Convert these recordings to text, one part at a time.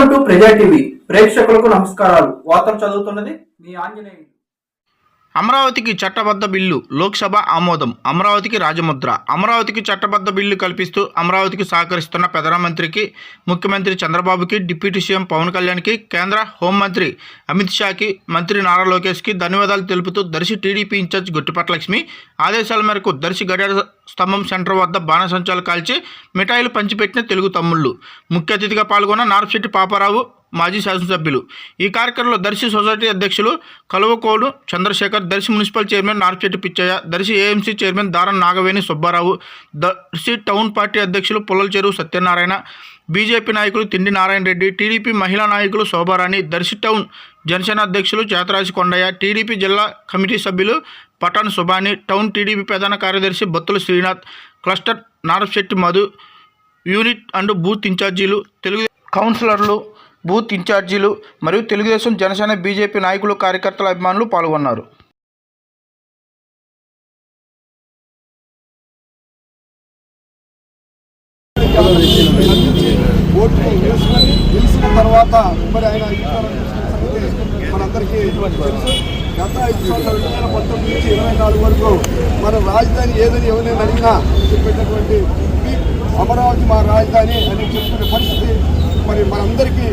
Welcome to ప్రజా TV ప్రేక్షకులకు నమస్కారాలు. వార్తలు చదువుతున్నది మీ ఆంజనేయులు. అమరావతికి చట్టబద్ధ బిల్లు లోక్సభ ఆమోదం. అమరావతికి రాజముద్ర. అమరావతికి చట్టబద్ధ బిల్లు కల్పిస్తూ అమరావతికి సహకరిస్తున్న ప్రధానమంత్రికి, ముఖ్యమంత్రి చంద్రబాబుకి, డిప్యూటీ సీఎం పవన్ కళ్యాణ్కి, కేంద్ర హోంమంత్రి అమిత్ షాకి, మంత్రి నారా లోకేష్కి ధన్యవాదాలు తెలుపుతూ దర్శి టీడీపీ ఇన్ఛార్జ్ గొట్టిపాటి లక్ష్మి ఆదేశాల మేరకు దర్శి గడియార స్తంభం సెంటర్ వద్ద బాణసంచాలు కాల్చి మిఠాయిలు పంచిపెట్టిన తెలుగు తమ్ముళ్ళు. ముఖ్య అతిథిగా పాల్గొన్న నార్పశెట్టి పాపారావు, మాజీ శాసనసభ్యులు. ఈ కార్యక్రమంలో దర్శి సొసైటీ అధ్యక్షులు Kaluvakodu Chandrasekhar, Darsi municipal chairman Narpasetti Pichaiah, Darsi AMC chairman Daram Nagaveni Subbarao, Darsi town party అధ్యక్షులు పుల్లల చెరువు సత్యనారాయణ, బీజేపీ నాయకులు తిండి నారాయణ రెడ్డి, టీడీపీ మహిళా నాయకులు శోభారాణి, దర్శి టౌన్ జనసేన అధ్యక్షులు చేతరాజి కొండయ్య, టీడీపీ జిల్లా కమిటీ సభ్యులు పటాన్ సుబాని, టౌన్ టీడీపీ ప్రధాన కార్యదర్శి Battula Srinath, cluster Narpasetti Madhu, unit and booth ఇన్ఛార్జీలు, తెలుగు కౌన్సిలర్లు, బూత్ ఇన్ఛార్జీలు మరియు తెలుగుదేశం, జనసేన, బీజేపీ నాయకులు, కార్యకర్తల, అభిమానులు పాల్గొన్నారు. గెలిచిన తర్వాత మరి ఆయన మనందరికీ తెలుసు. గత 5 సంవత్సరాలు 2019 నుంచి 24 వరకు మన రాజధాని ఏదని ఎవరైనా అడిగినా చెప్పేటటువంటి అమరావతి మా రాజధాని అని చెప్పుకునే పరిస్థితి మరి మనందరికీ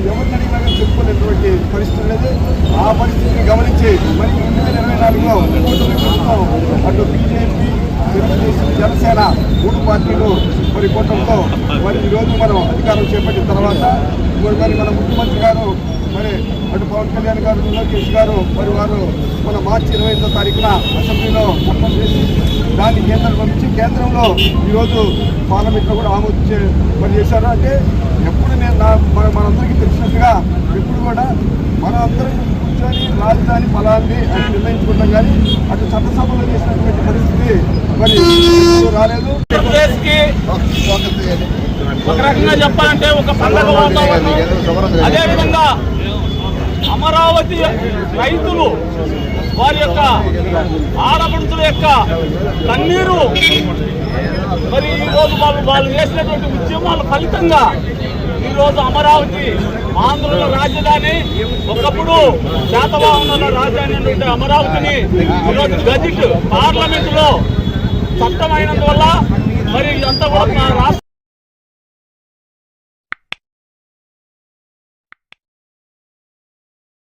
ఎవరిని అడిగినా చెప్పుకునేటువంటి పరిస్థితి అనేది. ఆ పరిస్థితిని గమనించి మరి 2024లో అటు బీజేపీ, తెలుగుదేశం, జనసేన 3 పార్టీలు మరి కూటమితో మరి ఈరోజు మనం అధికారం చేపట్టిన తర్వాత మరి మన ముఖ్యమంత్రి గారు మరి అటు పవన్ కళ్యాణ్ గారు, లోకేష్ గారు మరి వారు మన మార్చి 28వ తారీఖున అసెంబ్లీలో చట్టం చేసి దాన్ని కేంద్రం పంపించి కేంద్రంలో ఈరోజు పార్లమెంట్లో కూడా ఆమోదించే మరి చేశారు. అంటే ఎప్పుడు మనందరికీ తెలిసినట్టుగా ఎప్పుడు కూడా మనం అందరం కూర్చొని రాజధాని ఫలాన్ని అని నిర్ణయించుకుంటాం, కానీ అటు చట్టసభలో చేసినటువంటి పరిస్థితి మరి రాలేదు. ఒక రకంగా చెప్పాలంటే ఒక పండగ వాతావరణం. అదేవిధంగా అమరావతి రైతులు వారి యొక్క ఆడపడుతుల యొక్క కన్నీరు మరి ఈరోజు వాళ్ళు చేసినటువంటి ఉద్యమాల ఫలితంగా ఈరోజు అమరావతి ఆంధ్రలో రాజధాని, ఒకప్పుడు శాతవాహనుల రాజధాని అంటే అమరావతిని ఈరోజు గజెట్ పార్లమెంటులో చట్టం అయినందువల్ల మరి ఇదంతా కూడా రాష్ట్ర